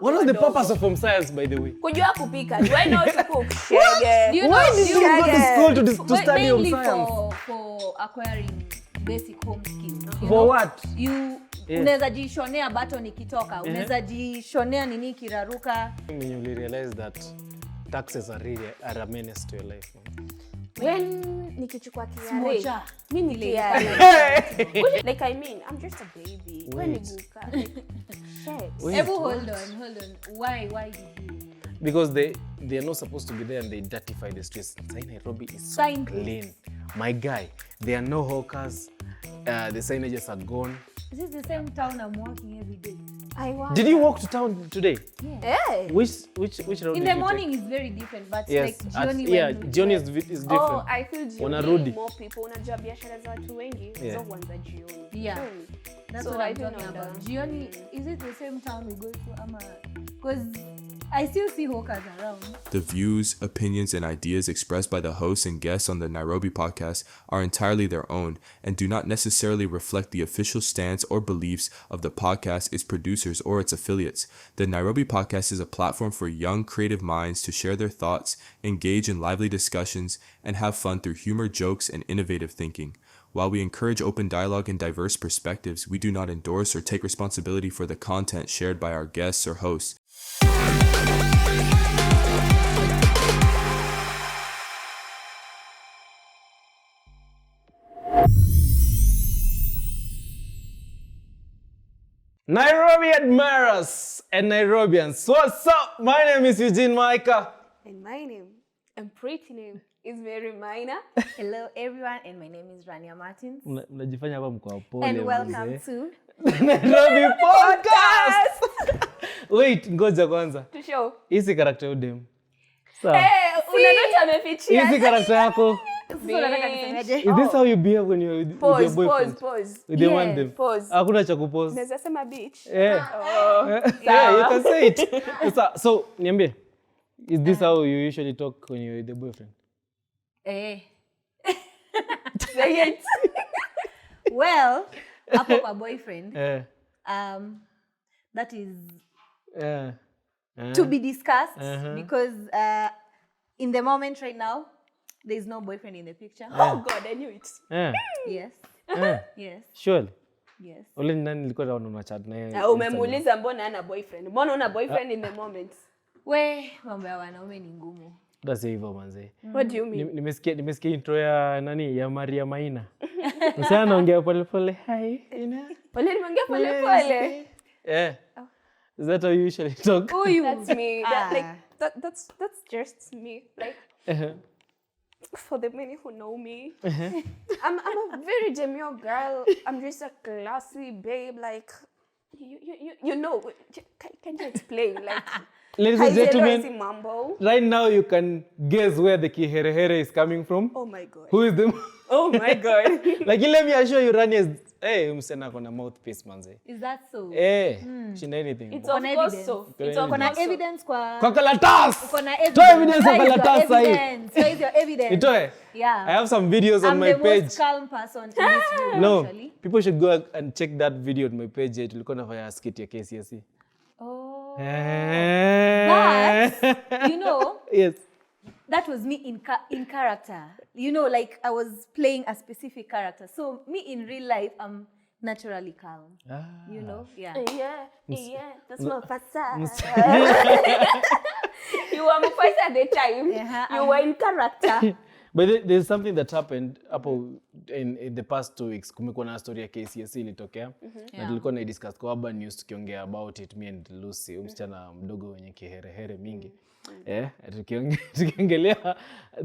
What was the purpose of home science, by the way? Kujua kupika. Do I know how to cook? Shege. Why did you go to school to study home science? For acquiring basic home skills. For what? Unaweza jishonea button ikitoka, unaweza jishonea nini kiraruka. When you realize that taxes are a menace to your life. When nikichukua kiare, mimi ni like I mean, I'm just a baby. When you shit. Hold on. Why did you? Because they are not supposed to be there and they dirtify the streets. Nairobi is so clean. My guy, there are no hawkers. The signages are gone. Is this the same town I'm walking every day? Did you walk to town today? Yeah. Which road? In the morning is very different, but yes. like Jioni Jioni is different. Oh, I feel Jioni more people unajua biashara za watu wengi so huanza jioni. Yeah. That's what I'm talking about. Jioni, is it the same town we go to ama cuz I still see hawkers around. The views, opinions, and ideas expressed by the hosts and guests on the Nairobi podcast are entirely their own and do not necessarily reflect the official stance or beliefs of the podcast, its producers, or its affiliates. The Nairobi podcast is a platform for young, creative minds to share their thoughts, engage in lively discussions, and have fun through humor, jokes, and innovative thinking. While we encourage open dialogue and diverse perspectives, we do not endorse or take responsibility for the content shared by our guests or hosts. Nairobi admirers and Nairobians, what's up? My name is Eugine Micah. And my name and pretty name is Maina. Hello everyone, and my name is Rania Martins. Mnajifanya hapa mko pole. And welcome to Nairobi podcast. Wait, ngoja kwanza. To show. Hizi character udem. Sawa. Unanota amefichia. Hizi character yako. Is this how you behave when you're with your boyfriend? Pause. With your one them? Pause. Hakuna cha kupause. Naweza sema bitch. Yeah. Yeah, you can say it. So, niambie. Is this how you usually talk when you're with the boyfriend? Say it. Well, hapo kwa boyfriend. That is to be discussed because in the moment right now there is no boyfriend in the picture. Oh God, I knew it. Yes. Yes. Surely. Yes. Ole nani nilikuwa naona una chat na yeye. Umemuuliza mbona hana boyfriend? Mbona una boyfriend in the moment? Mambo ya wanaume ni ngumu. That's hivyo manze. What do you mean? Nimesikia intro ya nani ya Maina. Msana anaongea pole pole. Hi. Pole nimeongea pole pole. Yeah. Is that how you usually talk? That's me. That's just me. Like for the many who know me, I'm a very demure girl. I'm just a classy babe. Like you know. Can you explain? Like, ladies and gentlemen, right now you can guess where the kiherehere is coming from. Oh my God. Who is them? Oh my God. Like, let me assure you, Rania is, msena kona mouthpiece manze. Is that so? She know anything. It's of course so. It's on evidence kwa kalatas. Kuna evidence. To evidence kwa kalatas sahi. Where is your evidence? Itoe. Yeah. I have some videos on my page. I'm the most calm person in this room, no, actually. People should go and check that video on my page. Tulikuwa nafanya skit ya KCSE. Oh. But you know, yes. That was me in character. You know, like I was playing a specific character. So me in real life, I'm naturally calm. You know? Yeah. Yeah. That's my facade. You were my face at the time. You were in character. But there's something that happened in the past 2 weeks. Kumekuwa na story ya KCSE ilitokea. Na tulikuwa na discuss kwa urban news tukiongea about it, me and Lucy, msichana mdogo wenye kiherehere mingi. Tukiongelea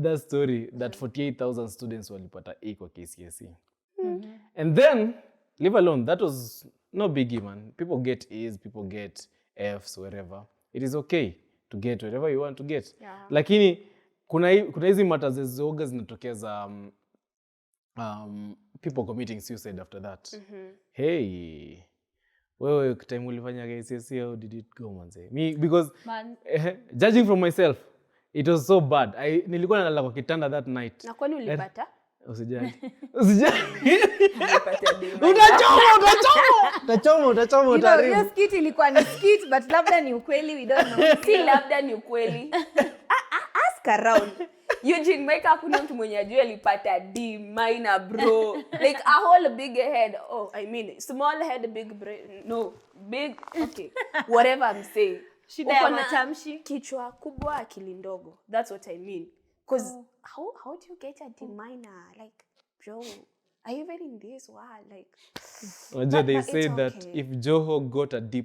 that story that 48,000 students walipata A kwa KCSE. And then, leave alone, that was no biggie, man. People get A's, people get F's, wherever. It is okay to get whatever you want to get. Lakini kuna hizi matters zoga zinatokea za people committing suicide after that. Hey, wewe time ulifanya KCSE, how did it go manze? Me, because judging from myself, it was so bad. Nilikuwa nalala kwa kitanda that night. Na kwani ulipata? Usijali. Utachoma You know, utaribu. hiyo skit ilikuwa ni skit, but labda ni ukweli, we don't know. Si labda ni ukweli. Ask around. Eugine Micah kuna mtu mwenye ajua alipata D, Maina bro. Like a whole big head. Oh, I mean, small head, big brain. No, big, okay. Whatever I'm saying. Shida ya Uko na matamshi. Kichwa kubwa, akili ndogo. That's what I mean. Because how do you get a D minor? Like, bro, are you even in this world? Like, They but say it's that okay. if Joho got a D+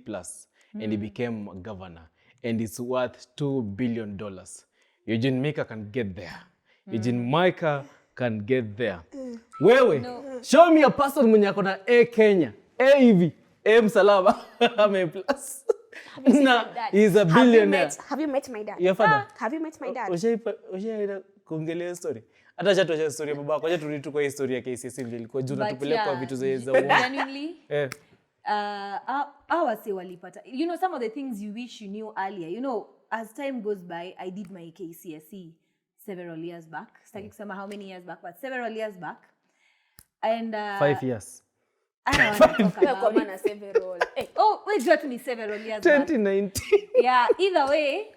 and he became a governor and it's worth $2 billion, Eugine Micah can get there. Eugine Micah can get there. Wewe, show me a person mwenye ako na A Kenya. A hivi, A msalaba, ame plus. Nah, he's a billionaire. Have you met my dad? Your father? Have you met my dad? Ushaida kuongelea story. Hata chatoa story ya babako. Acha turudi tu kwa historia ya KCSE vile ilikuwa juu na tupeleka kwa vitu za uongo. Genuinely. Eh. Our say walipata. You know, some of the things you wish you knew earlier. You know, as time goes by, I did my KCSE several years back. Sitaki kusema how many years back, but several years back. And 5 years. I don't want to talk Kwa about maana several. Oh, wait, what me several years back. 2019. Yeah, either way,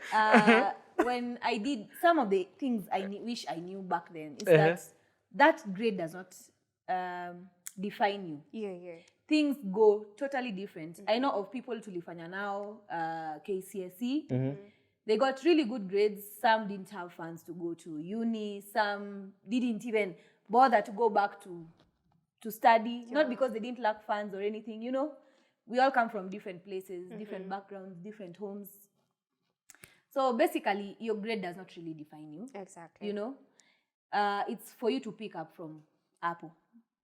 when I did some of the things I wish I knew back then, is that grade does not define you. Yeah. Things go totally different. I know of people tulifanya now, KCSE. They got really good grades. Some didn't have funds to go to uni. Some didn't even bother to go back to study. Not because they didn't lack funds or anything, you know. We all come from different places, different backgrounds, different homes. So basically, your grade does not really define you. Exactly. You know, it's for you to pick up from Apple.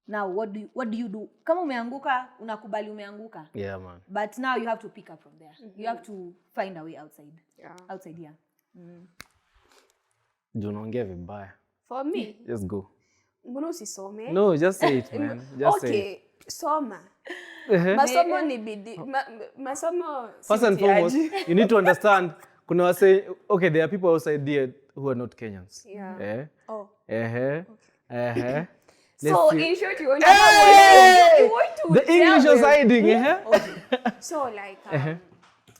Now, what do you do? Kama umeanguka, unakubali umeanguka. Yeah, man. But now you have to pick up from there. You have to find a way outside. Yeah. Outside here. Juu unaongea vibaya. For me, Just go. mbona usisome? No, just say it, man. Just say it. Okay, soma. Masomo ni bidii. Masomo First and foremost, you need to understand, kuna wase, okay, there are people outside there who are not Kenyans. Yeah. Eh? Oh. Let's So see. in short, you want to The English is hiding, Okay. So like,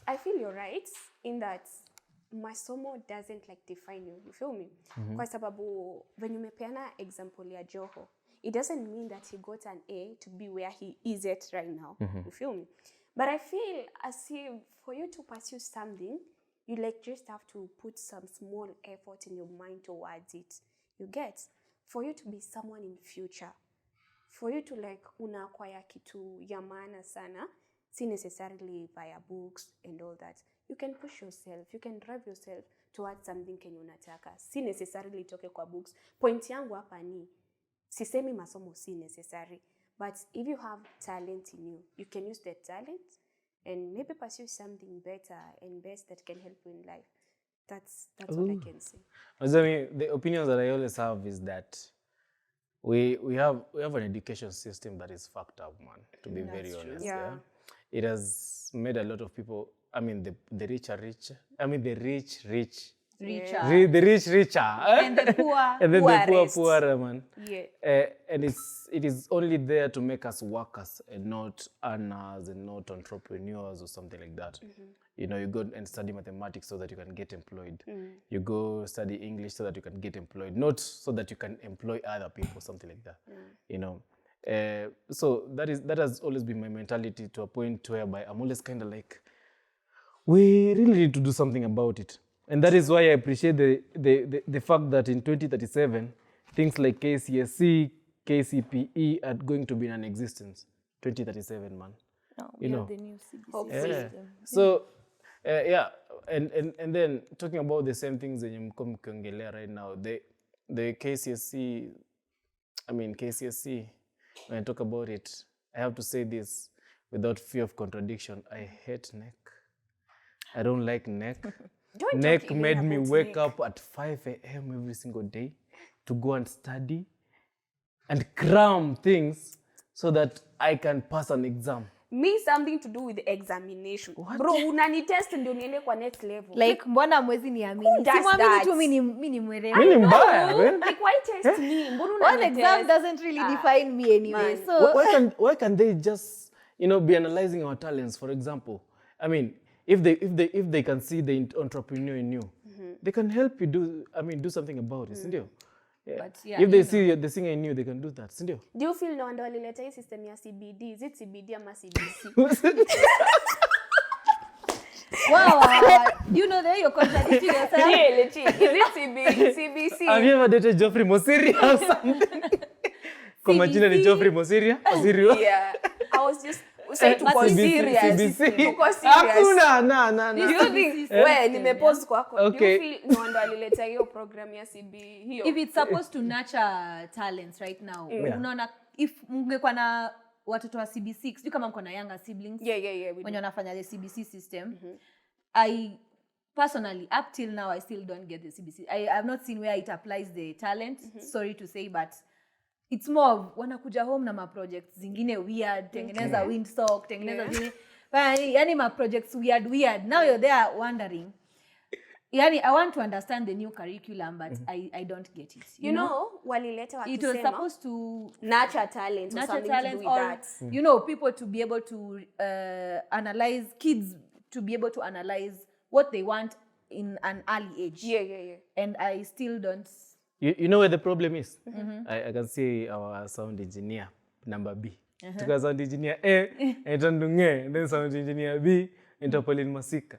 I feel you're right in that masomo doesn't like define you. You feel me? Kwa sababu when you mepeana example ya Joho, it doesn't mean that he got an A to be where he is at right now. You feel me? But I feel as if for you to pursue something, you like just have to put some small effort in your mind towards it. You get? For you to be someone in future, for you to like unakwaya kitu ya maana sana, si necessarily via books and all that. You can push yourself, you can drive yourself towards something kenye unataka. Si necessarily toke kwa books. Point yangu hapa ni, sisemi masomo si necessary, but if you have talent in you, you can use that talent and maybe pursue something better and best that can help you in life. That's what I can say. The opinions that I always have is that we have an education system that is fucked up, man, to be very honest. Yeah. It has made a lot of people, I mean, the rich are richer. I mean, the rich richer. The rich richer. And the poor. And then the poor poorest. poorer, man. Yeah. And it is only there to make us workers and not earners and not entrepreneurs or something like that. You know, you go and study mathematics so that you can get employed. You go study English so that you can get employed, not so that you can employ other people, something like that. You know, so that has always been my mentality, to a point whereby I'm always kind of like, we really need to do something about it. And that is why I appreciate the fact that in 2037, things like KCSE, KCPE are going to be non-existence. 2037, man. No, you know. the new CBC Hopefully. system. So, and then talking about the same things that you mkiongelea right now, the KCSE, I mean KCSE, when I talk about it, I have to say this without fear of contradiction. I hate NEC. I don't like NEC. NEC made me wake up at 5 a.m. every single day to go and study and cram things so that I can pass an exam. me something to do with the examination. Bro, unani test ndio niende kwa next level. Like mbona mwezi niamini? Simwamini tu mimi ni mwerevu. Mimi mbaya, like why test me? Mbona unani One exam doesn't really define me anyway. Man. So why can they just, be analyzing our talents? For example, I mean, if they can see the entrepreneur in you, they can help you do something about it, sindio? Yeah. But if they see the singer in you, they can do that, sindio? Do you feel no wonder walileta hii system ya CBD? Is it CBD ama CBC? wow, you know that you're contradicting yourself. Chill. Is it CBC? Have you ever dated Geoffrey Mosiria or something? Kwa majina ni Geoffrey Mosiria? Yeah. I was just say to go serious. CBC. Hakuna, na. Do you think nimepause kwako? Okay. Do you feel no wonder walileta hiyo program ya CB hiyo? If it's supposed to nurture talents right now, unaona if mngekuwa na watoto wa CBC, sio kama mko na younger siblings. Yeah. When wanafanya the CBC system, I personally up till now I still don't get the CBC. I have not seen where it applies the talent. Sorry to say, but it's more of wanakuja home na ma projects zingine weird, tengeneza windsock, tengeneza zingine. Yani ma projects weird. Now you're there wondering. Yani I want to understand the new curriculum, but I don't get it. You know, walileta wakisema. It was supposed to nurture talent or something to do with that. People to be able to analyze, kids to be able to analyze what they want in an early age. Yeah. And I still don't. You know where the problem is? I can see our sound engineer, number B. Tuka sound engineer A, enter Ndunge, and then sound engineer B, enter Pauline Masika.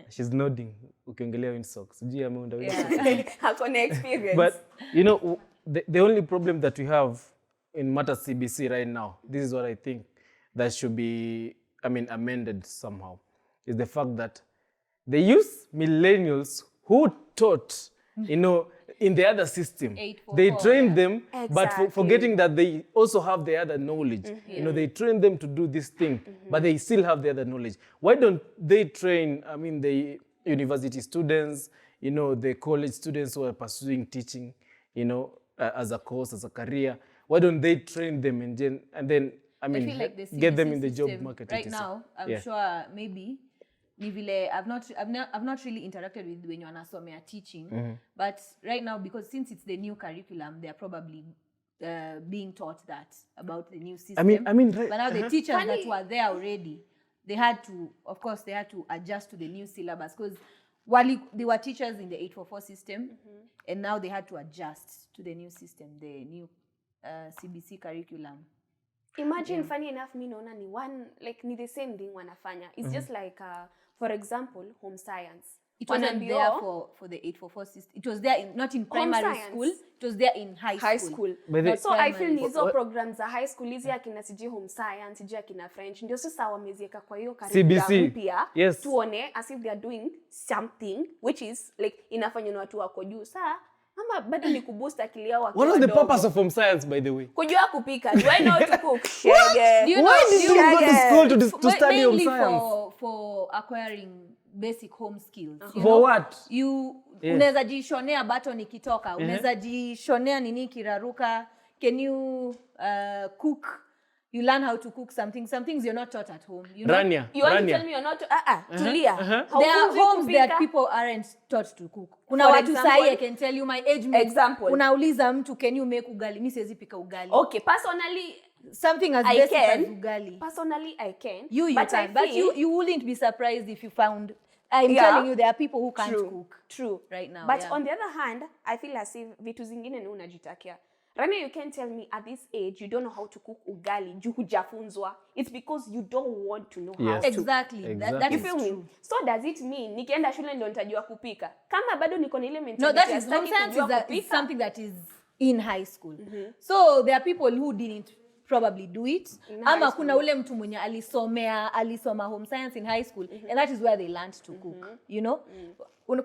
She's nodding. Ukiongelea windsocks. Sijui ameunda windsocks. Hakuna experience. But, the only problem that we have in matters CBC right now, this is what I think that should be, amended somehow, is the fact that they use millennials who taught, in the other system. They train them, but forgetting that they also have the other knowledge. They train them to do this thing, but they still have the other knowledge. Why don't they train, the university students, the college students who are pursuing teaching, as a course, as a career? Why don't they train them and then I feel like the get them CBC in the job system market? Right now, I'm sure maybe I've not really interacted with when you're wanasomea teaching, but right now, because since it's the new curriculum, they're probably being taught that about the new system. Right. But now the teachers that were there already, they had to adjust to the new syllabus, because they were teachers in the 844 system, and now they had to adjust to the new system, the new CBC curriculum. Imagine, funny enough, me naona ni the same thing wanafanya. It's just like, for example, home science. It wasn't there for the 844 system. It was there not in primary school. It was there in high school. So I feel nizo programs za high school hizi akina siji home science, siji akina French, ndio sasa wamezieka kwa hiyo curriculum mpya. Yes. Tuone as if they are doing something which is like inafanywa na watu wako juu. Saa ama bado ni kuboost akili yao wakiwa. What was the purpose of home science, by the way? Kujua kupika. Do I know how to cook? Shege. Why did you go to school to study home science? For acquiring basic home skills. For what? Unaweza jishonea button ikitoka. Unaweza jishonea nini kiraruka. Can you cook? You learn how to cook something. Some things you're not taught at home. Rania. You want to tell me you're not tulia. There are homes that people aren't taught to cook. Kuna watu sahi, I can tell you my age mate. Example. Unauliza mtu, can you make ugali? Mimi siwezi pika ugali. Okay, personally something as basic as ugali. Personally I can. You can. But you wouldn't be surprised if you found I'm telling you there are people who can't cook. True. Right now. But on the other hand, I feel as if vitu zingine ni unajitakia. Rania, you can't tell me at this age you don't know how to cook ugali juu hujafunzwa. It's because you don't want to know how to. Exactly. That is true. So does it mean nikienda shule ndio nitajua kupika? Kama bado niko na ile mentality. No, that is nonsense. Is something that is in high school. So there are people who didn't probably do it. Ama kuna ule mtu mwenye alisoma home science in high school, and that is where they learned to cook.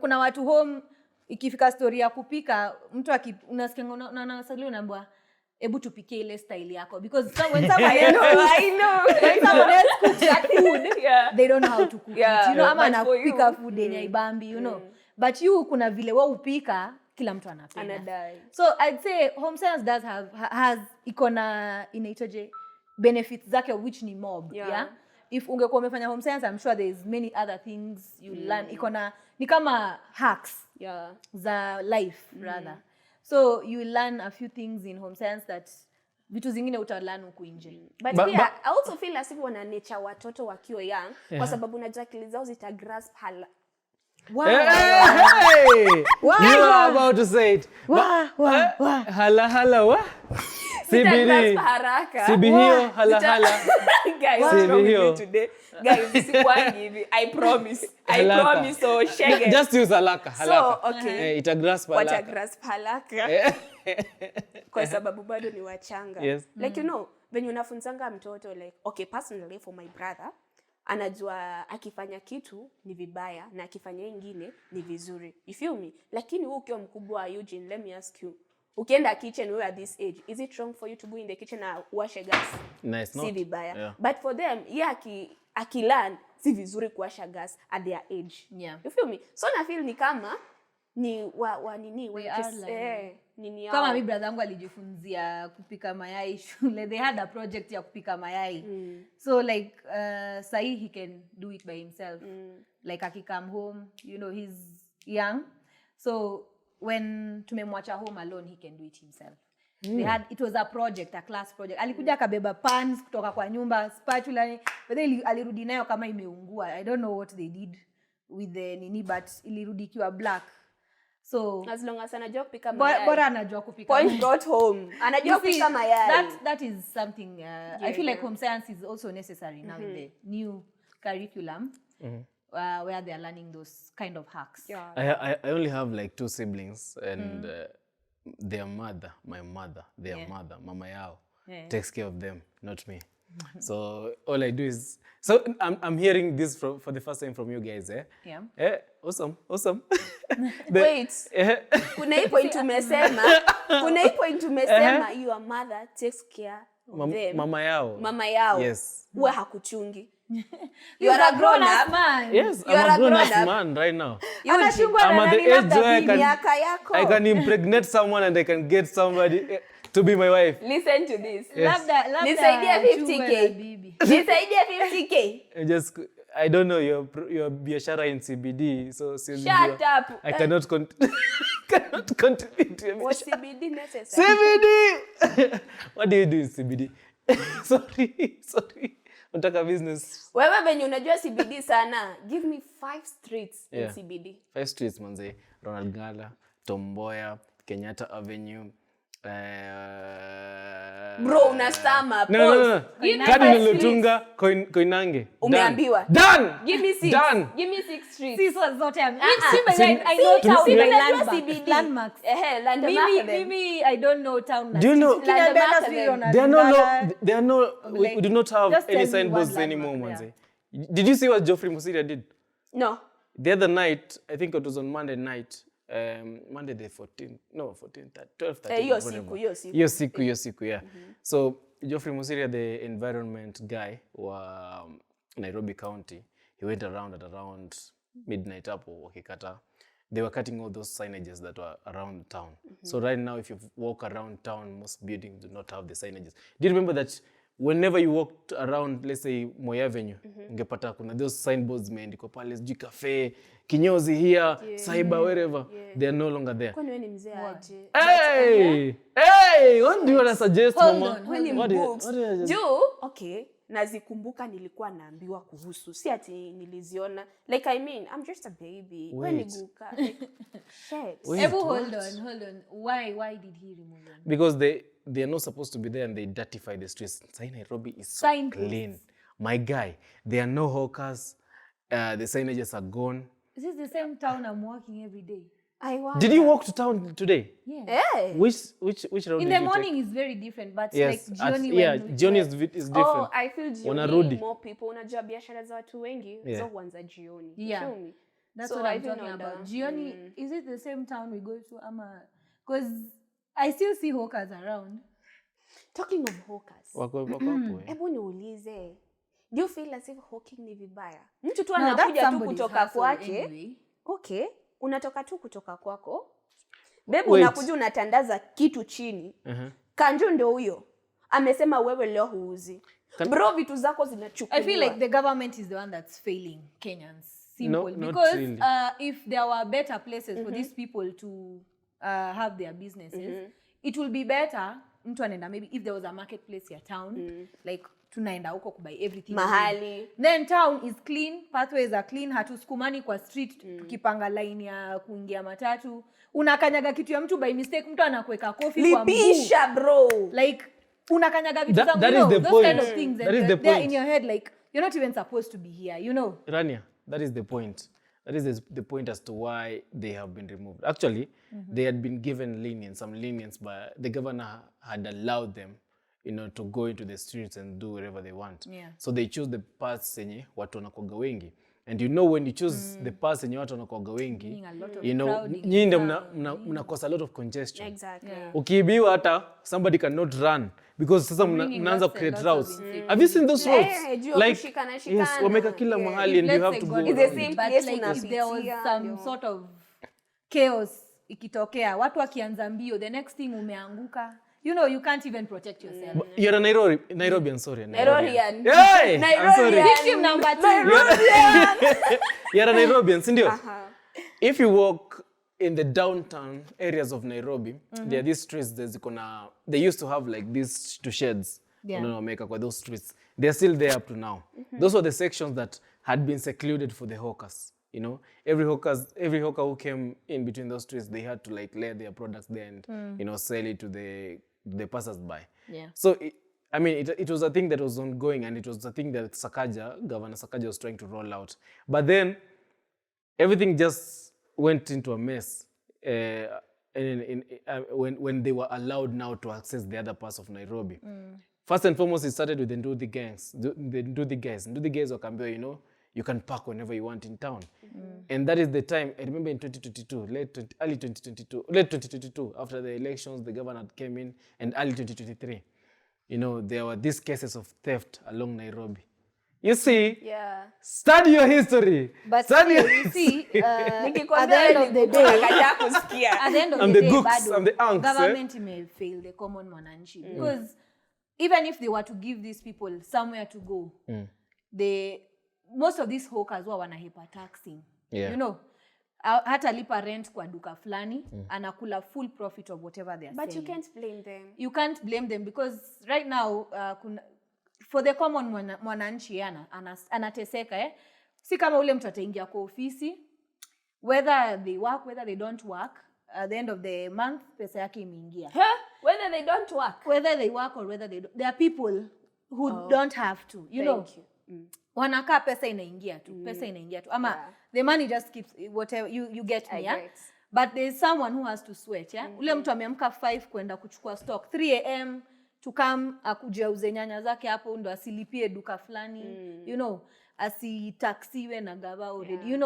Kuna watu home ikifika story ya kupika, mtu unasikia unaambia hebu tupikie ile style yako, because when someone I know when someone else cooks that food, they don't know how to cook it. Ama anapika food yenye ibambi, but you kuna vile wao upika kila mtu anapenda. So I'd say home science has ikona inaitoje benefits zake, which ni mob, if ungekuwa umefanya home science, I'm sure there's many other things you learn. Ikona ni kama hacks za life rather. So you learn a few things in home science that vitu zingine utalearn huko nje. But I also feel as if wana nature watoto wakiwa young kwa sababu unajua akili zao zita grasp Wow. Hey! You are about to say it. Hala wa? CBD. CBD hala. Guys, what's wrong with me today? Guys, sikwangi hivi. I promise. So shege. Just use halaka. So, okay. Ita grasp halaka. Wata grasp halaka. Kwa sababu bado ni wachanga. Yes. Like you know, when unafunzanga mtoto like, okay, personally for my brother, anajua akifanya kitu ni vibaya na akifanya ingine ni vizuri. You feel me? Lakini wewe ukiwa mkubwa Eugene, let me ask you. Ukienda kitchen wewe at this age, is it wrong for you to go in the kitchen and wash a gas? Nice, not. Si vibaya. Yeah. But for them, akilearn si vizuri kuwasha gas at their age. Yeah. You feel me? So na feel ni kama ni nini yao. Kama mi brother yangu alijifunzia kupika mayai shule. They had a project ya kupika mayai. So like sahi he can do it by himself. Like aki come home, you know, he's young. So when tumemwacha home alone, he can do it himself. It was a project, a class project. Alikuja kabeba pans kutoka kwa nyumba, spatula, but then alirudi nayo kama imeungua. I don't know what they did with the nini, but ilirudi kiwa black. So as long as anajua kupika mayai. Bora anajua kupika. Point brought home. Anajua kupika mayai. That is something I feel like home science is also necessary now in the new curriculum. Where they are learning those kind of hacks. I only have like 2 siblings and their mother, mama yao, takes care of them, not me. So all I do is, so I'm hearing this for the first time from you guys, eh? Yeah. Awesome. Wait. Kuna hii point umesema your mother takes care of them. Mama yao. Yes. Wewe hakuchungi. You are a grown up man. Yes, I'm a grown up man right now. I'm at the age where I can impregnate someone and I can get somebody to be my wife. Listen to this. Yes. Nisaidie 50k. Nisaidie 50k. I don't know your biashara in CBD, so shut up. I cannot contribute to your What's CBD necessary? CBD. What do you do in CBD? Sorry. Unataka business. Wewe venye unajua CBD sana. Give me 5 streets in CBD. 5 streets manze. Ronald Ngala, Tomboya, Kenyatta Avenue. Bro, una stammer. No. Kadi Lutunga, Koinange. Umeambiwa. Done. Give me 6. Done. Give me 6 streets. See, so zote I know town by landmarks. Landmarks. Mimi I don't know town. Do you know? There are no. Like, we do not have any signboards anymore, manze. Did you see what Geoffrey Musiria did? No. The other night, I think it was on Monday night. Monday the 14th. No, 14th, 12th. Hiyo siku, yeah. So Geoffrey Musiria, the environment guy wa Nairobi County, he went around at around midnight hapo wakikata. They were cutting all those signages that were around town. So right now, if you walk around town, most buildings do not have the signages. Do you remember that whenever you walked around, let's say Moi Avenue, ungepata kuna those signboards zimeandikwa pale, sijui cafe, kinyozi here, cyber, wherever. They are no longer there. Kwani wewe ni mzee aje? Hey, what do you want to suggest, mama? Okay, nazikumbuka nilikuwa naambiwa kuhusu. Si ati niliziona. Like I mean, I'm just a baby. When guka. Like, shit. Hold on. Why did he remove them? Because they are not supposed to be there and they dirtify the streets. Nairobi is so clean. My guy, there are no hawkers. The signages are gone. Is this the same town I'm walking every day? Did you walk to town today? Yeah. Which road? In the morning is very different, but yes, like Jioni Jioni is different. Oh, I feel Jioni more people. Unajua biashara za watu wengi zo huanza jioni. Yeah. Feel me? That's what I'm talking about. Jioni, is it the same town we go to ama? Because I still see hawkers around. Talking of hawkers. Wako. Hebu niulize. Do you feel as if hawking ni vibaya? Mtu tu anakuja tu kutoka kwake. Anyway. Okay. Unatoka tu kutoka kwako. Babe unakuja unatandaza kitu chini. Kanjo ndio huyo. amesema wewe leo huuzi. Bro, vitu zako zinachukuliwa. I feel like the government is the one that's failing Kenyans. Simple. No, because really. If there were better places for these people to have their businesses, it will be better. Mtu anaenda maybe if there was a marketplace ya town, like tunaenda huko kubuy everything. Mahali. Then town is clean, pathways are clean, hatusukumani kwa street tukipanga line ya kuingia matatu. Unakanyaga kitu ya mtu by mistake, mtu anakuweka coffee kwa mguu. Lipisha bro. Like unakanyaga vitu zangu, that is the those point. kind of things. That is the they're point. in your head like you're not even supposed to be here, you know. Rania, that is the point. That is the point as to why they have been removed. Actually, they had been given some lenience, but the governor had allowed them, to go into the streets and do whatever they want. Yeah. So they choose the paths yenye watu wanakuwaga wengi. And when you choose the paths yenye watu wanakuwaga wengi, nyinyi ndio mnakosa a lot of congestion. Exactly. Yeah. Ukiibiwa hata somebody cannot run because sasa mnaanza create routes. Have you seen those roads? Like yes, wameka kila mahali and you have to go. It's the same But place like if there was some sort of chaos ikitokea, watu wakianza mbio, the next thing umeanguka. You can't even protect yourself. You're a Nairobian, sorry. Nairobian. Hey! I'm sorry. Victim number 2. You're a Nairobian, sindio? If you walk in the downtown areas of Nairobi, there are these streets, they used to have like these two sheds. Kwa those streets. They're still there up to now. Those were the sections that had been secluded for the hawkers. Every hawker who came in between those streets, they had to like lay their products there and sell it to the passers-by. Yeah. So it was a thing that was ongoing, and it was a thing that Governor Sakaja was trying to roll out. But then everything just went into a mess when they were allowed now to access the other parts of Nairobi. First and foremost, it started with the Ndunge gangs. The Ndunge guys wakaambiwa, you can park whenever you want in town. And that is the time, I remember in 2022, late 2022, after the elections, the governor came in, and early 2023, there were these cases of theft along Nairobi. You see, study your history. But study you see, at the end of the day, government may fail the common mananchi. Because even if they were to give these people somewhere to go, most of these hawkers wanahepa taxing. Hata lipa rent kwa duka fulani, anakula full profit of whatever they are selling. But you can't blame them. You can't blame them because right now, for the common mwananchi anateseka. Si kama ule mtu ataingia kwa ofisi, whether they work, whether they don't work, at the end of the month, pesa yake imeingia. Whether they don't work. Whether they work or whether they don't. There are people who don't have to, you know. Wanakaa pesa inaingia tu. Ama the money just keeps whatever you get me, yeah? But there's someone who has to sweat, yeah? Ule mtu ameamka 5 kwenda kuchukua stock, 3 am to come akuje auze nyanya zake hapo ndo asilipie duka fulani, asitaxiwe na gava already,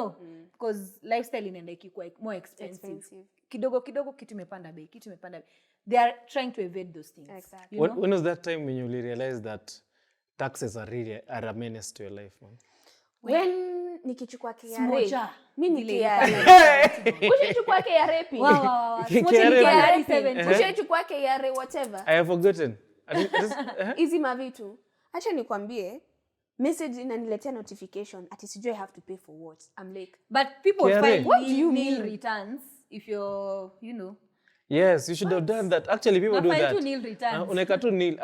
because lifestyle inaenda ikikuwa more expensive. Kidogo kitu imepanda bei, They are trying to evade those things. Exactly. When was that time when you realized that taxes are a menace to your life, man? When nikichukua KRA. Smocha. Mimi ni KRA. Usichukua KRA pia. Wow. Usichukua KRA whatever. I have forgotten. Hizi mavitu. Acha nikwambie, message inaniletea notification ati sijui I have to pay for what. I'm like, but people KRA. file What do you nil mean? returns if you're, Yes, you should have done that. Actually, people do that. Nil returns. Unaeka tu nil.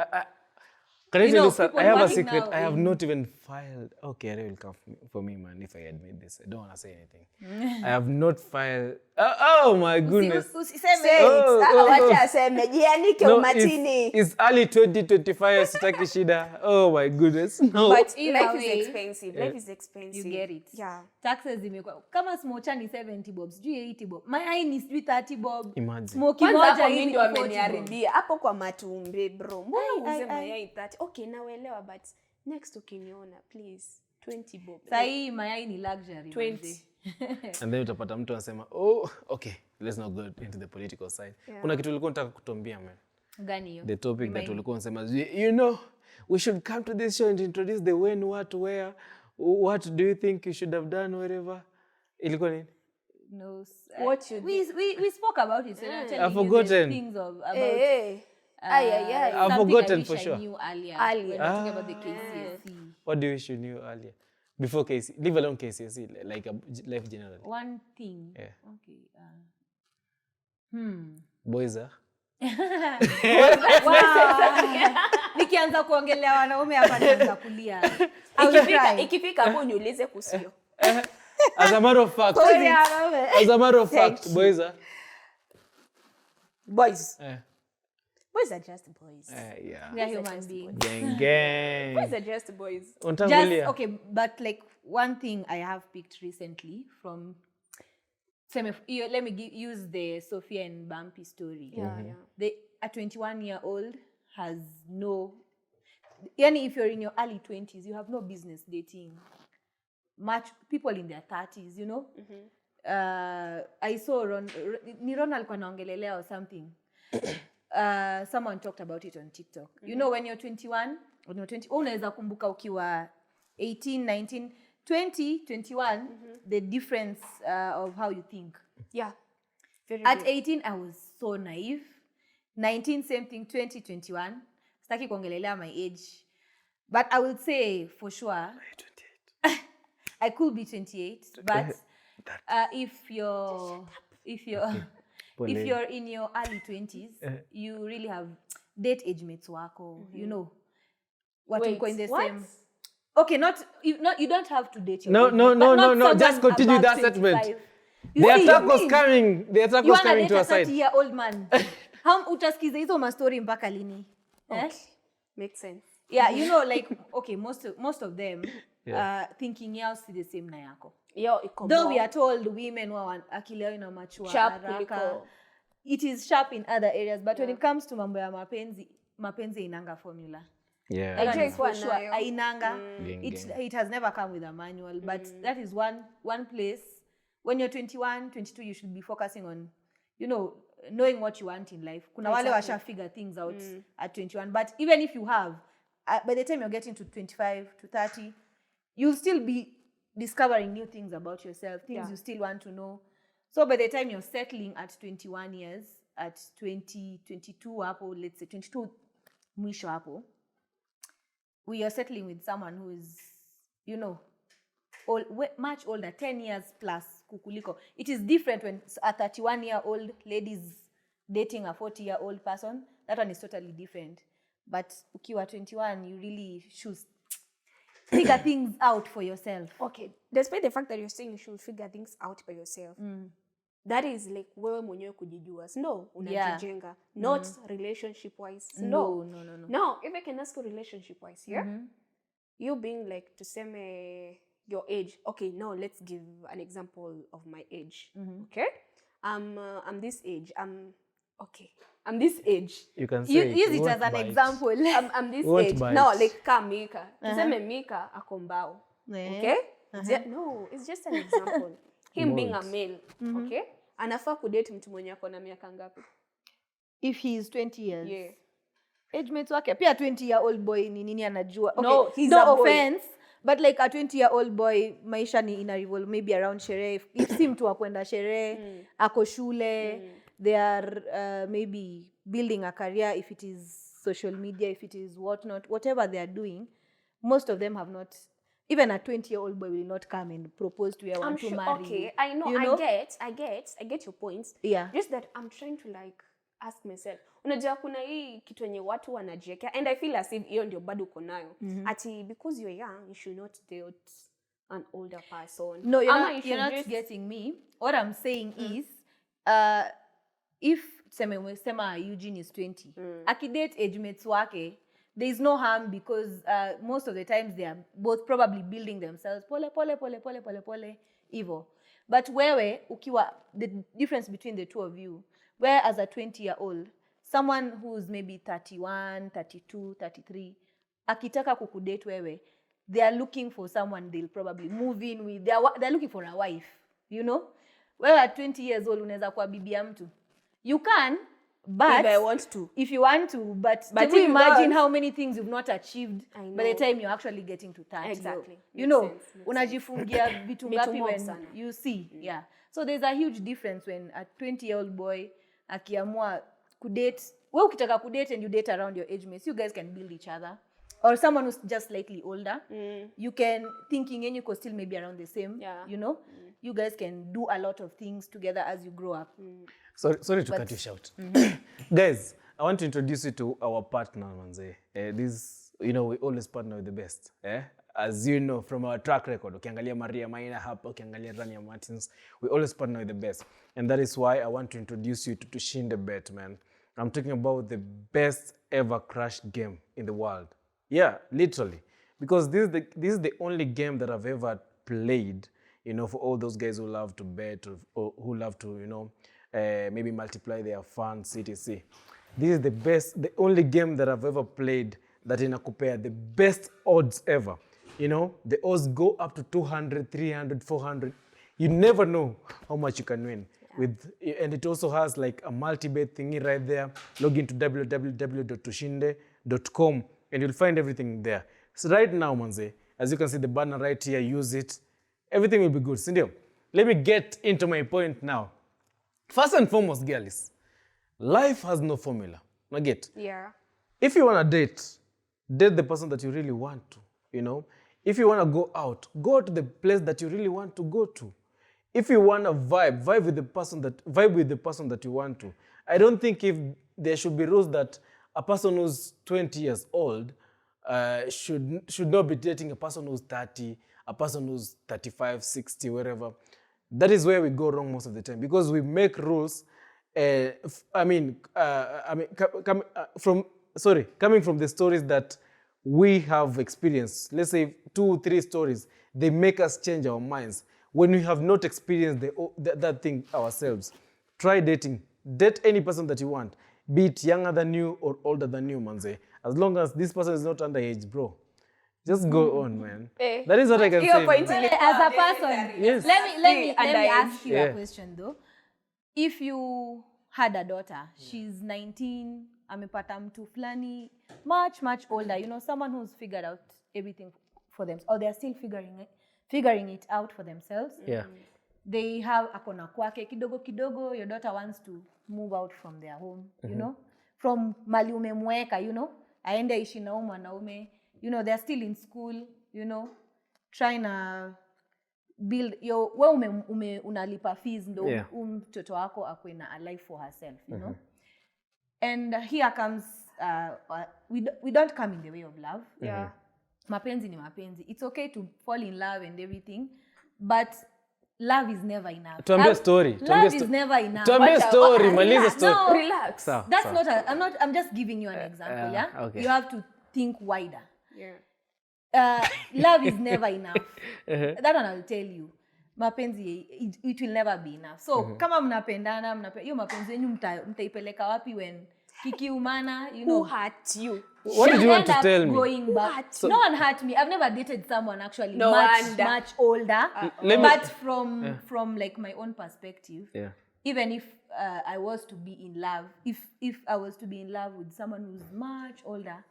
Can I tell you something? I have a secret. I have in... not even filed. Okay, it will come for me, man, if I admit this. I don't want to say anything. I have not filed. Oh my goodness. wacha aseme jianike umatini. It's early 2025, sitaki shida. Oh my goodness. No. But life is expensive. Life is expensive. You get it. Yeah. Taxes zimekuwa kama smocha ni 70 bob, sijui 80 bob. My ni sijui 30 bob. Imagine. Smoky Kwanza moja hapo hivi ndio 40 ameniharibia. Hapo kwa matumbe bro. Mbona useme ai. yai 30? Okay, naelewa but next ukiniona please 20 bob. Sahi mayai ni luxury. 20. And then utapata mtu anasema, okay, let's not go into the political side. Kuna kitu ulikuwa unataka kutuambia, man. Gani hiyo? The topic that ulikuwa unasema, we should come to this show and introduce the when, what, where, what do you think you should have done, wherever. Ilikuwa nini? No. What you we spoke about it. I've forgotten. Things about I've something forgotten I wish for sure. I knew earlier. Earlier. When we're talking about the KCSE. What do you wish you knew earlier? Before KC, leave alone KCSE, like a life generally. One thing. Yeah. Okay. Boys, Nikianza kuongelea wanaume hapa naanza kulia. Ikifika hapo niulize kusio. As a matter of fact, boys are. Boys are just boys. Yeah. We are human beings. Gang. Boys are just boys. Just, okay, but like one thing I have picked recently from, let me use the Sophia and Bumpy story. A 21-year-old has no, if you're in your early 20s, you have no business dating much people in their 30s, you know. I saw Ron alikuwa anaongelelea or something. Someone talked about it on TikTok. You know, when you're 21, when you're 20, unaweza kumbuka ukiwa 18, 19, 20, 21, the difference of how you think. Yeah. At 18, I was so naive. 19, same thing. 20, 21. Sitaki kuongelelea my age. But I would say, for sure, 28. I could be 28. But if you're in your early 20s, you really have date age mates wako, you know. What in the same. Okay, you don't have to date your No. Just continue that statement. The attack was coming. The attack was coming to a side. You are a 30-year-old man. Utaskiza hizo mastori mpaka lini? Makes sense. Yeah, you know, like, okay, most of them thinking yao si the same na yako. Though we are told women akili yao ina mature haraka, it is sharp in other areas, but when it comes to mambo ya mapenzi inanga formula. Yeah. Ainanga. It has never come with a manual, but that is one place. When you're 21, 22, you should be focusing on, you know, knowing what you want in life. Kuna wale washa figure things out at 21, but even if you have, by the time you're getting to 25 to 30, you'll still be discovering new things about yourself, things you still want to know. So by the time you're settling at 21 years, at 20, 22 hapo, let's say 22 mwisho hapo, we are settling with someone who is, you know, much older, 10 years plus kukuliko. It is different when a 31-year-old lady is dating a 40-year-old person. That one is totally different. But ukiwa 21, you really should figure things out for yourself. Okay, despite the fact that you're saying you should figure things out by yourself, that is like wewe mwenyewe kujijua. No, unajijenga. Not relationship-wise. No. Now, if I can ask you relationship-wise, you being like, to say your age. Okay, now let's give an example of my age. Okay? I'm this age. I'm this age. You can say use it as an example. I'm this age. Now, like Mika. Tuseme Mika akombao. Okay? No, it's just an example. Him being a male. Okay? Anafaa kudate mtu mwenye ako na miaka ngapi? If he is 20 years. Yeah. Age mates wake. Pia 20-year-old boy ni nini anajua. Okay, no, he's no a boy. Offense. But like a 20-year-old boy, maisha ni ina revolve maybe around sherehe. If si mtu wa kwenda sherehe, ako shule, they are maybe building a career, if it is social media, if it is whatnot, whatever they are doing, most of them have not, even a 20-year-old boy will not come and propose to you, I want to marry. Okay, I know, I get your points. Yeah. Just that I'm trying to like ask myself, unajua kuna hii kitu yenye watu wanajiwekea, and I feel as if hiyo ndio bado uko nayo. Ati because you're young, you should not date an older person. No, you're not getting me. What I'm saying is, if sema Eugene is 20, akidate age mates wake, there is no harm because most of the times they are both probably building themselves. Pole, Evo. But wewe, ukiwa, the difference between the two of you, where as a 20-year-old, someone who's maybe 31, 32, 33, akitaka kukudate wewe, they are looking for someone they'll probably move in with. They're looking for a wife, you know? Where at 20 years old, unaweza kuwa bibi ya mtu. You can, but if I want to. If you want to, but can you imagine how many things you've not achieved by the time you're actually getting to 30? Exactly. You know, unajifungia vitu ngapi when you see. Yeah. So there's a huge difference when a 20-year-old boy akiamua kudate wewe ukitaka kudate and you date around your age mates, you guys can build each other. Or someone who's just slightly older, you can thinking and you could still maybe around the same, you know. You guys can do a lot of things together as you grow up. Sorry to cut you short. Guys, I want to introduce you to our partner, manze. This, you know, we always partner with the best. As you know from our track record, ukiangalia Maina hapa, ukiangalia Rania Martins, we always partner with the best. And that is why I want to introduce you to Tushinde Bet, man. I'm talking about the best ever crash game in the world. Yeah, literally. Because this is the only game that I've ever played, you know, for all those guys who love to bet or who love to, you know, maybe multiply their funds, etc. This is the only game that I've ever played that inakupea the best odds ever. You know, the odds go up to 200, 300, 400. You never know how much you can win. And it also has like a multi-bet thingy right there. Log into www.tushinde.com and you'll find everything there. So right now, manze, as you can see the banner right here, use it. Everything will be good. Sindio, let me get into my point now. First and foremost, girls, life has no formula. Now get. Yeah. If you want to date the person that you really want to, you know. If you want to go out, go to the place that you really want to go to. If you want to vibe with the person that you want to. I don't think if there should be rules that a person who's 20 years old should not be dating a person who's 30, a person who's 35, 60, wherever. That is where we go wrong most of the time because we make rules. Coming from the stories that we have experienced, let's say 2-3 stories, they make us change our minds. When we have not experienced that thing ourselves, try dating. Date any person that you want, be it younger than you or older than you, manze. As long as this person is not underage, bro. Just go on, man. That is what I can say. As a person, yes. Let me ask you a question though. If you had a daughter, she's 19, amepata mtu fulani, much older, you know, someone who's figured out everything for them, or they're still figuring it out for themselves. Yeah. They have akona kwake kidogo, your daughter wants to move out from their home, you know, from mali umemweka, you know, aende ishi na mwanaume, you know, they're still in school, you know, trying to build your unalipa fees ndo mtoto wako akwe na a life for herself, you know. And here comes we don't come in the way of love. Yeah. Mapenzi ni mapenzi. It's okay to fall in love and everything, but love is never enough. Tuambie story. Love is never enough. Tuambie story, maliza story. No, relax. That's not I'm just giving you an example, yeah? Okay. You have to think wider. Yeah. Love is never enough. That one I'll tell you. Mapenzi, it will never be enough. So, kama mnapendana, hiyo mapenzi yenu mtaipeleka wapi when kikiumana, you know. Who hurt you? What did you want to tell me? Going back. So, no one hurt me. I've never dated someone actually much older. But from like my own perspective, even if I was to be in love, if I was to be in love with someone who's much older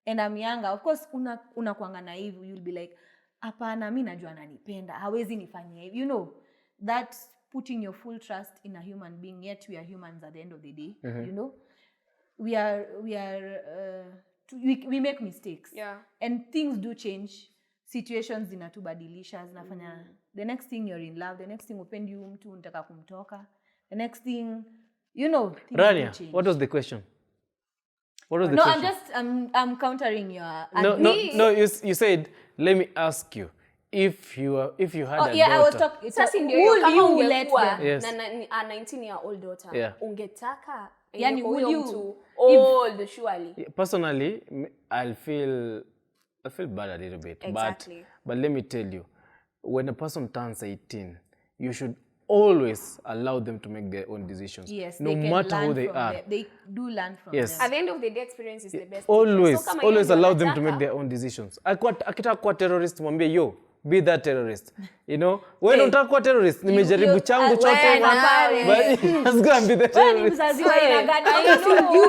and I'm younger, of course unakuanga naive, you'll be like, hapana, mimi najua ananipenda, hawezi nifanyia hivi. You know, that's putting your full trust in a human being, yet we are humans at the end of the day, you know. We make mistakes. Yeah. And things do change. Situations zinatubadilisha, zinafanya. The next thing you're in love, the next thing upendi huyu mtu unataka kumtoka. The next thing, you know, things Rania, do change. what was the question? What was the question? I'm countering your No, you said, let me ask you. If you had a daughter. I was talking. Sasa ndio Will you let ungekuwa them? Yes. na a 19-year-old daughter. Yeah. Ungetaka Yani, huyo will you- mtu old surely. Personally, I feel bad a little bit. Exactly. But let me tell you, when a person turns 18, you should always allow them to make their own decisions. Yes, no they can matter learn who they from are. them. They do learn from Yes. them. At the end of the day, experience is the best. Always, So, kama always yeye ndio allow them to anataka, make their own decisions. Akitaka kuwa terrorist, mwambie yo, be that terrorist. You know, wewe unataka kuwa terrorist, nimejaribu changu chote. But let's go and be the terrorist. You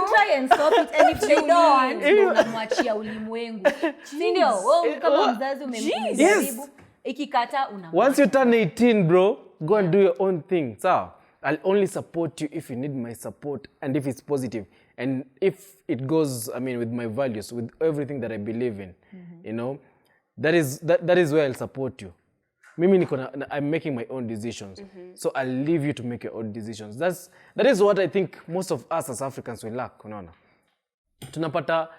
try and stop it, and if they don't, unamwachia ulimwengu. Si ndio? Wewe kama mzazi umemjaribu, ikikata unamwachia. Once you turn 18, bro, go and do your own thing. So, I'll only support you if you need my support and if it's positive. And if it goes, I mean, with my values, with everything that I believe in, you know, that is where I'll support you. Mimi I'm making my own decisions. So I'll leave you to make your own decisions. That is what I think most of us as Africans we lack, unaona. Tunapata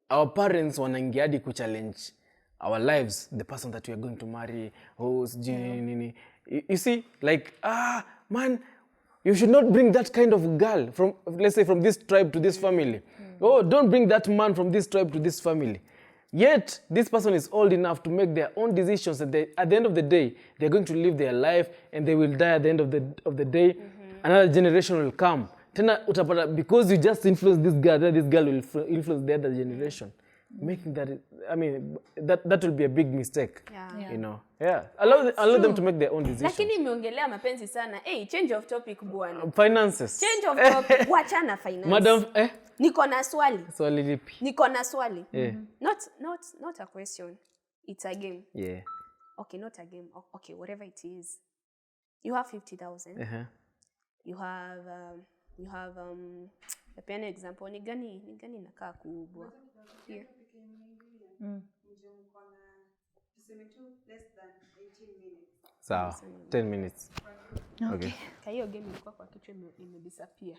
our parents wanaingia hadi kuchallenge our lives, the person that we are going to marry, nini. You see, like, man, you should not bring that kind of girl from, let's say, from this tribe to this family. Oh, don't bring that man from this tribe to this family. Yet, this person is old enough to make their own decisions, and at the end of the day, they're going to live their life, and they will die at the end of the day. Another generation will come. Tena utapata, because you just influence this girl, then this girl will influence the other generation. Making that, I mean, that will be a big mistake. Yeah. You know. Yeah. Allow them to make their own decisions. Lakini miongelea mapenzi sana. Hey, change of topic bwana. Finances. Change of topic. Wachana finance. Madam, Niko na swali. Swali lipi? Niko na swali. Yeah. Not a question. It's a game. Yeah. Okay, not a game. Okay, whatever it is. You have 50,000. You have an example. Ni gani nakaa kubwa. Here. Sawa, 10 minutes. Okay. Hiyo game ilikuwa kwa kichwa imedisappear.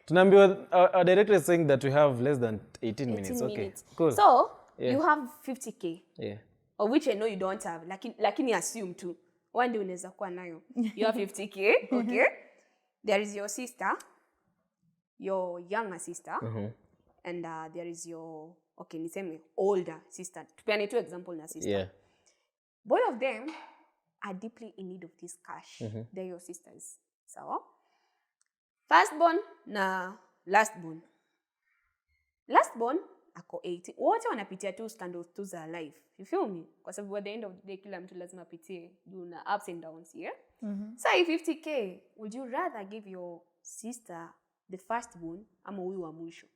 Tunaambiwa our director is saying that we have less than 18 minutes. Okay. Cool. So, you have 50k. Yeah. Of which I know you don't have. Lakini assume too. One day unaweza kuwa nayo. You have 50k, okay? There is your sister, your younger sister, and there is your, okay, niseme older sister. Tupeane two example na sister. Yeah. Both of them are deeply in need of this cash. They're your sisters. So, firstborn na lastborn. Lastborn ako 80. Wote wanapitia two standards tu za life. You feel me? Kwa sababu at the end of the day kila mtu lazima apitie na ups and downs, yeah? So, 50k, would you rather give your sister the firstborn ama huyu wa mwisho?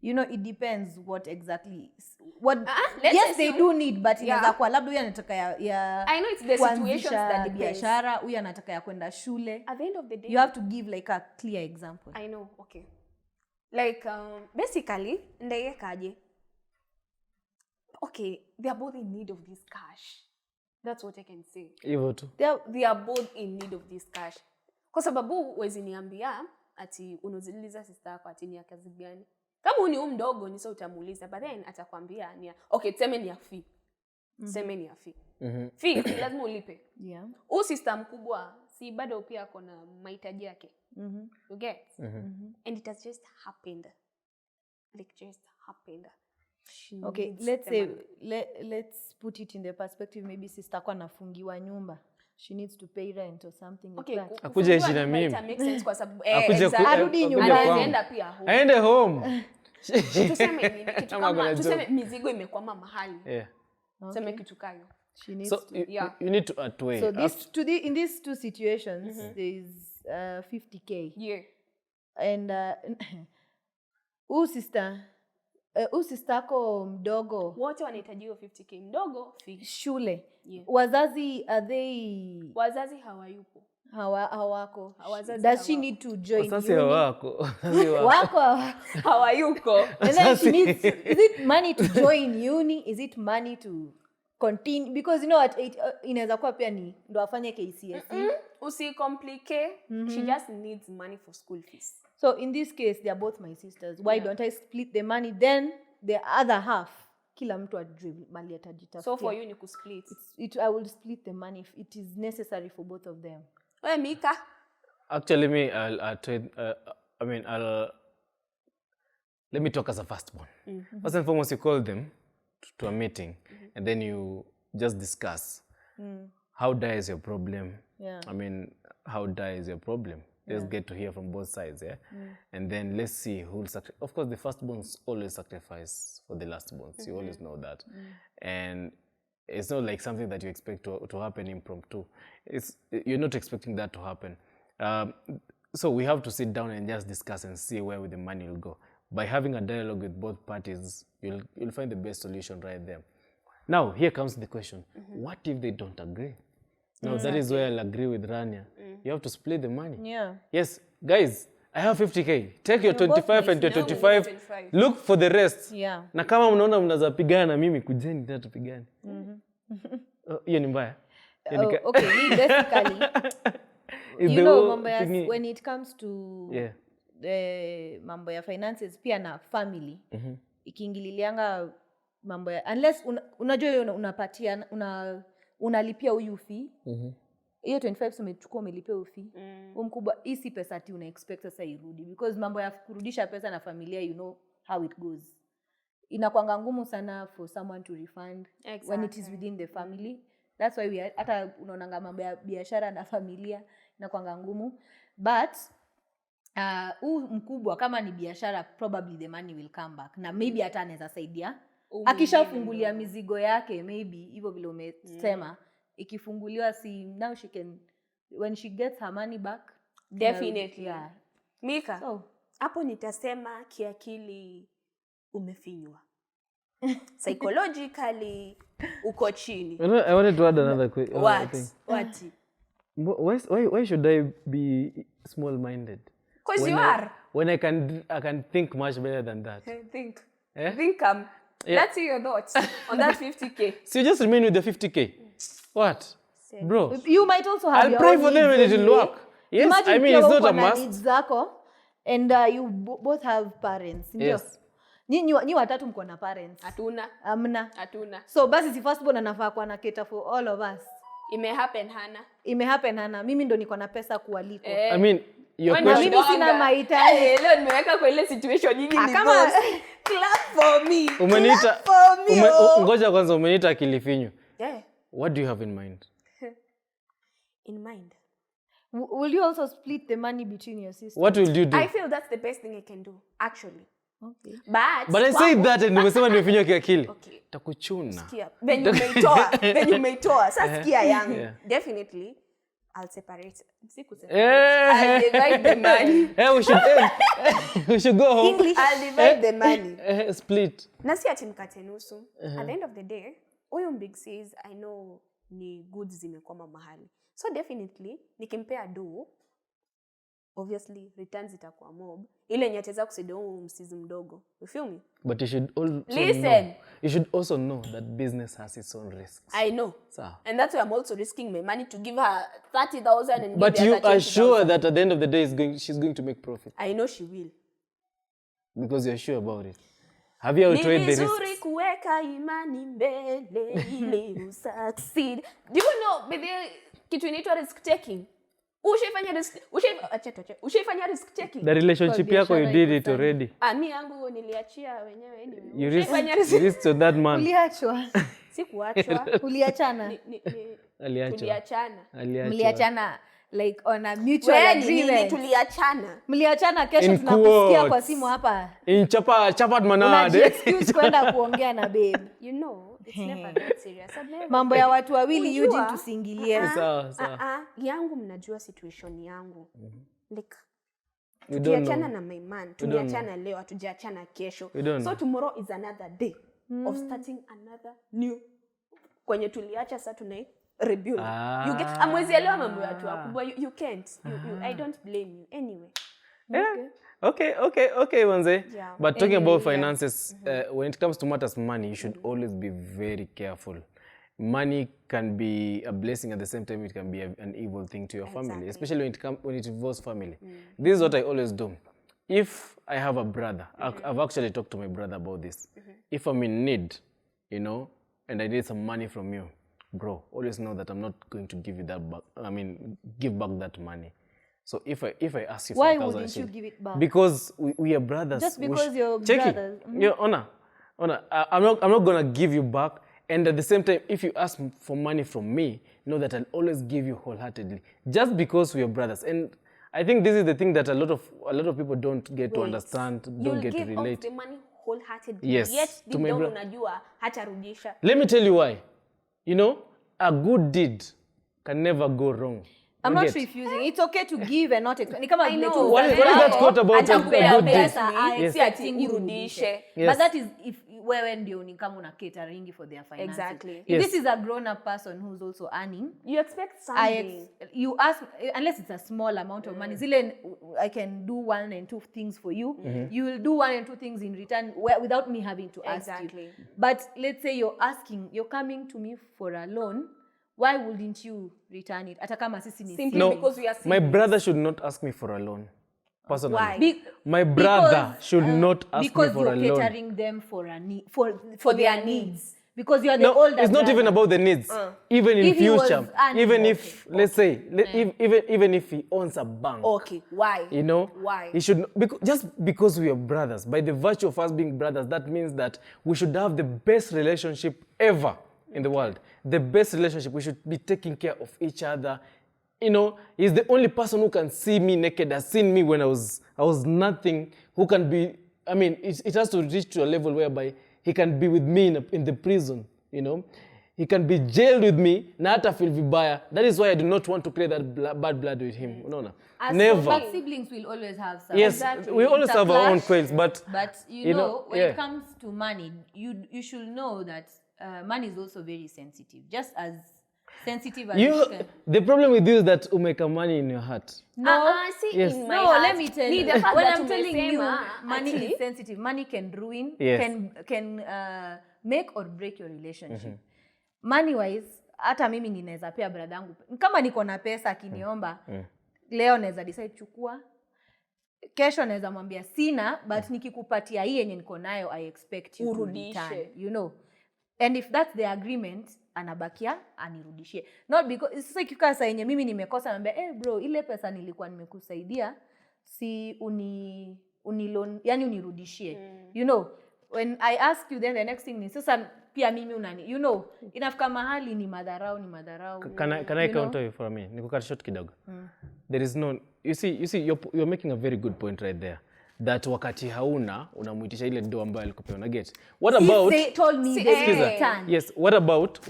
You know, it depends what exactly yes, they do need, but inaweza kuwa labda huyu anataka ya I know it's the situations that depends. Biashara, huyu anataka ya kwenda shule. At the end of the day, you have to give like a clear example. I know, okay. Like basically, ndayekaje. Okay, they are both in need of this cash. That's what I can say. Hivyo tu. They are both in need of this cash. Kwa sababu wezi niambia ati unoziliza sister yako ati ni ya kazi gani. Kama ni mdogo ni sio utamuuliza, but then atakwambia ni okay, tuseme ni ya fee. Tuseme ni ya fee. Fee lazima ulipe. Yeah. Huyu sister mkubwa si bado pia ako na mahitaji yake. You get? And it has just happened. Like just happened. Okay, let's put it in the perspective, maybe sister kwa nafungiwa nyumba. She needs to pay rent or something like that. Akuje ishi na mimi. It makes sense kwa sababu arudi nyumbani, anaenda pia home. Aende home. Tuseme nini kitu kama tuseme mizigo imekwama mahali. Yeah. Tuseme kitu kayo. She needs so to, you need to outweigh. So in these two situations there is 50k. Yeah. And usistako mdogo wote wanahitaji hiyo 50k mdogo shule. Yeah. Wazazi hawayupo. Hawako. Does she need to join? Wazazi hawako. Wako hawayuko. And then she needs is it money to join uni? Is it money to continue? Because you know at 8 inaweza kuwa pia ni ndo afanye KCSE. Usicomplicate. She just needs money for school fees. So in this case, they are both my sisters. Why don't I split the money? Then the other half, kila mtu ajue mali atajitafutia. So for you ni kusplit. I will split the money if it is necessary for both of them. Wewe Mika? Actually, let me talk as a firstborn. First and foremost, you call them to a meeting, and then you just discuss how dire is your problem. Yeah. I mean, how dire is your problem? Let's get to hear from both sides, yeah? And then let's see who will sacrifice. Of course, the firstborns always sacrifice for the lastborns. You always know that. And it's not like something that you expect to happen impromptu. You're not expecting that to happen. So we have to sit down and just discuss and see where the money will go. By having a dialogue with both parties, you'll find the best solution right there. Now, here comes the question. What if they don't agree? Now, that is where I'll agree with Rania. You have to split the money. Yeah. Yes, guys, I have 50k. Take your You both 25 and your nice. 25. Look for the rest. Yeah. Na kama mnaona mnaweza pigana na mimi kujeni tena tupigane. Hiyo ni mbaya. Okay, me basically you know mambo ya when it comes to mambo ya finances pia na family ikiingililianga mambo ya unless unajua unapatia unalipia huyu fee hiyo 25 umechukua umelipia ufi mkubwa hii si pesa ati una expect sasa irudi because mambo ya kurudisha pesa na familia you know how it goes inakuanga ngumu sana for someone to refund when it is within the family. That's why we hata unaonanga mambo ya biashara na familia inakuanga ngumu but mkubwa kama ni biashara probably the money will come back na maybe hata anaweza saidia akishafungulia mizigo yake maybe hivyo vile umesema ikifunguliwa si now she can when she gets her money back definitely yeah. Mika hapo nitasema kiakili umefinywa psychologically uko chini. I wanted to add another thing. What? Why should I be small minded? Because you are. When I can think much better than that. Think. Let's see your thoughts on that 50k. So you just remain with the 50k. What? Same. Bro. You might also have I'll pray for them and it will work. Yes, imagine I mean it's not a must. Needs zako and you both have parents. Yes. Nyi watatu mko na parents. Hatuna. Hamna. So basi si first born anafaa kuwa na cater for all of us. Imehappen hana. Mimi ndo niko na pesa kuwaliko. I mean your question. Mimi sina mahitaji. Leo nimeweka kwa ile situation nyingi ni boss. Clap for me. Umeniita. Ngoja kwanza umeniita akilifinyo. Yeah. What do you have in mind? In mind. Will you also split the money between your sisters? What will you do? I feel that's the best thing I can do actually. Okay. But I say that and nimesema nimefinywa kiakili. Okay. Takuchuna. Sikia. Venye umeitoa. Sasa sikia yangu. Yeah. Definitely I'll separate. I'll divide the money. We should go home. English. I'll divide the money. Split. Na si ati mkate nusu. At the end of the day, huyu big says I know ni goods zimekwama mahali. So definitely nikimpea do obviously returns itakuwa mob. Ile nyateza kusaidia msizi mdogo. You feel me? But you should also listen. You should also know that business has its own risks. I know. So. And that's why I'm also risking my money to give her 30,000 and but give her 30,000. But you are sure that at the end of the day she's going to make profit? I know she will. Because you're sure about it. Have you outweighed the risks? Ni vizuri kuweka imani mbele ili succeed. Do you know baby kitu inaitwa risk taking? Ushaifanya risk taking? The relationship yako you did it already. Mimi yangu niliachia wenyewe anyway. You risked to that man. Uliachwa. Sikuachwa. Uliachana. Mliachana like on a mutual agreement. Mliachana kesho tunakusikia kwa simu hapa. In chapat manade. Excuse kwenda kuongea na babe. You know, it's never that serious. Mambo ya watu wawili Eugine tusiingilie. Sawa. Yangu mnajua situation yangu. Like tukiachana na my man, tuliachana leo, hatujaachana kesho. So tomorrow is another day of starting another new. Kwenye tuliacha sasa tunai rebuild. You get amwezielewa mambo ya watu wakubwa. You can't. I don't blame you anyway. Okay, Wanze. Yeah. But talking about finances, when it comes to matters money, you should always be very careful. Money can be a blessing at the same time it can be an evil thing to your family, especially when it involves family. This is what I always do. If I have a brother, I've actually talked to my brother about this. If I'm in need, you know, and I need some money from you, bro, always know that I'm not going to give you that back. Give back that money. So if I ask you for 1,000 why wouldn't you give it back? Because we are brothers. Just because you're brothers. Your honor, I'm not gonna give you back. And at the same time, if you ask for money from me, know that I'll always give you wholeheartedly, just because we are brothers. And I think this is the thing that a lot of people don't get to understand, don't get to relate. You'll give the money wholeheartedly. Yes. Yet deep down unajua hatarudisha. Let me tell you why. You know, a good deed can never go wrong. I'm not refusing. It's okay to give and not expect. I know. What is that quote about a good deed? Yes. But that is if wewe ndio ni kama una catering for their finances. Exactly. If this is a grown up person who's also earning, you expect something. You ask, unless it's a small amount of money, zile I can do 1 and 2 things for you. You will do 1 and 2 things in return without me having to ask you. But let's say you're coming to me for a loan, why wouldn't you return it? Hata kama sisi ni Simply because we are my brother should not ask me for a loan. Personally. Why? My brother should not ask me for a loan. Because you're catering them for their needs. Because you are the older it's not brother. even about the needs. Even in If he was future, earning, even if let's say even if he owns a bank. Okay, why? You know, why? He should just because we are brothers. By the virtue of us being brothers, that means that we should have the best relationship ever in the world. The best relationship. We should be taking care of each other. You know, he's the only person who can see me naked, has seen me when I was nothing, who can be, I mean, it has to reach to a level whereby he can be with me in the prison, you know. He can be jailed with me, na hata feel vibaya. That is why I do not want to create that bad blood with him. No. Never. But siblings will always have some. Yes, we always have our own quarrels, but you know when it comes to money, you should know that money is also very sensitive. Just as sensitive as the problem with you is that umeka money in your heart. See, yes. in my heart, let me tell you. The fact when that I'm telling you, money actually is sensitive. Money can ruin, can make or break your relationship. Money wise, hata mimi ninaweza pea brother yangu. Kama niko na pesa akiniomba, leo naweza decide chukua. Kesho naweza mwambia sina, but nikikupatia hii yenye niko nayo, I expect you to return. You know. And if that's the agreement, anabakia anirudishie. Not because sasa ikikaa saa yenye mimi nimekosa naambia bro, ile pesa nilikuwa nimekusaidia si unilon, yani unirudishie. You know, when I ask you then the next thing ni sasa pia mimi unani, you know, inafika mahali ni madharau. Can I counter you for a minute? Nikukat short kidogo. There is no, you see you're making a very good point right there. That wakati hauna unamuitisha ile do ambayo alikupea na get. What about they told me they return. Yes, what about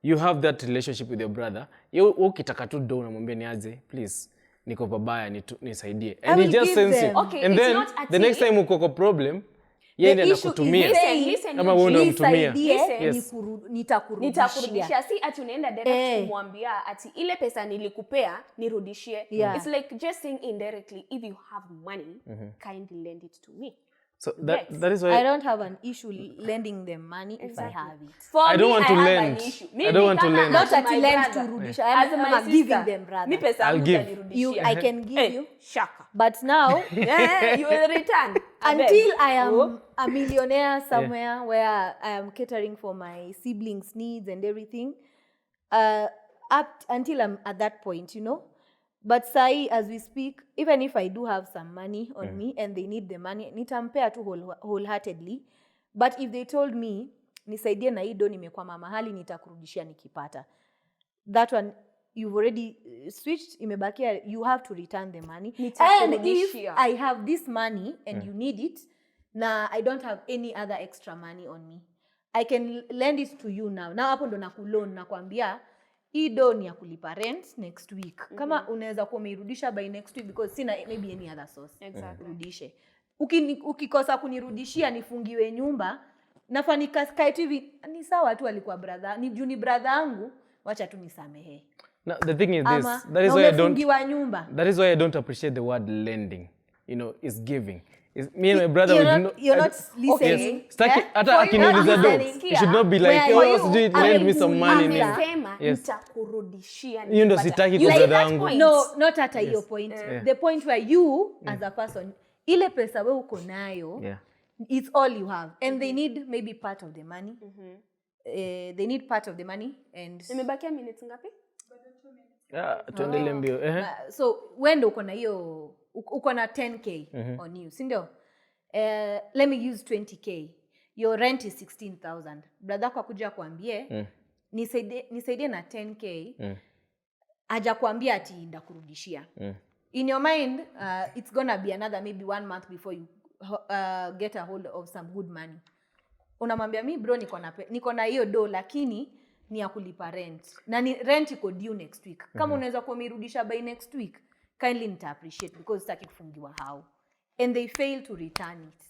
you have that relationship with your brother? You ukitaka tu do unamwambia niaje, please niko babaya nisaidie. And he just sends it. Okay, and then the next time uko kwa problem, yeye ndiye anakutumia. Kama wewe ndio mtumia. Nitakurudishia. Si ati unaenda direct kumwambia ati ile pesa nilikupea nirudishie. It's like just saying indirectly, if you have money, kindly lend it to me. So that is why I don't have an issue lending them money if I have it. I don't want to lend. I don't want to lend. Not at lend to rudisha. I'm giving them brother. Mi pesa I'll give you. I can give you. Shaka. But now you will return until I am a millionaire somewhere where I am catering for my siblings' needs and everything. Up until I'm at that point, you know. But sai, as we speak, even if I do have some money on me and they need the money, nitampea tu wholeheartedly. But if they told me, nisaidie na hii do nimekwama mahali nitakurudishia nikipata. That one, you've already switched, imebakia, you have to return the money. And if I have this money and you need it, na I don't have any other extra money on me, I can lend it to you now. Now hapo ndo nakuloan nakwambia, hii do ni ya kulipa rent next week. Kama unaweza kuwa umeirudisha by next week because sina maybe any other source. Exactly. Rudishe. Ukikosa kunirudishia nifungiwe nyumba, nafanika sky TV ni sawa tu alikuwa brother. Ni juni brother yangu, wacha tu nisamehe. Now, the thing is this. Ama, that is why I don't appreciate the word lending. You know, it's giving. Me and my brother you're not listening. Hata akiniuliza do, you should not be like, lend me some money. Nitakurudishia. You ndo sitaki kwa brother yangu. No, not at your point. The point where you as a person, ile pesa wewe uko nayo, it's all you have, and they need maybe part of the money. They need part of the money and imebakia minutes ngapi? Tuendelee mbio. So when uko na hiyo uko na 10k on you, si ndio? Let me use 20k. Your rent is 16,000. Brother kwa kuja kuambie nisaidie na 10k. Aja kuambia ati ndakurudishia. In your mind, it's gonna be another maybe 1 month before you get a hold of some good money. Unamwambia mi bro niko na hiyo do lakini ni ya kulipa rent. Na ni rent iko due next week. Kama unaweza kumirudisha by next week, kindly nita appreciate because sitaki kufungiwa hao. And they fail to return it.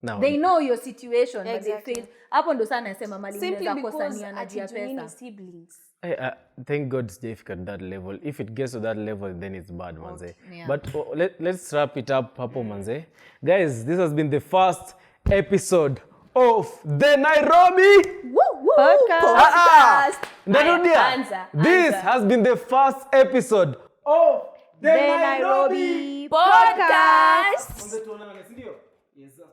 Now, They know your situation, but Exactly. they fail. Hapo ndo sana nasema mali Simply unaweza because kosania na ati jia Eugene pesa. siblings. thank God Jessica at that level. If it gets to that level, then it's bad, manze. Yeah. But let's wrap it up, hapo, manze. Guys, this has been the first episode of the Nairobi Podcast. Ndarudia. Anza. This has been the first episode of the Nairobi Podcast. Yes, sir.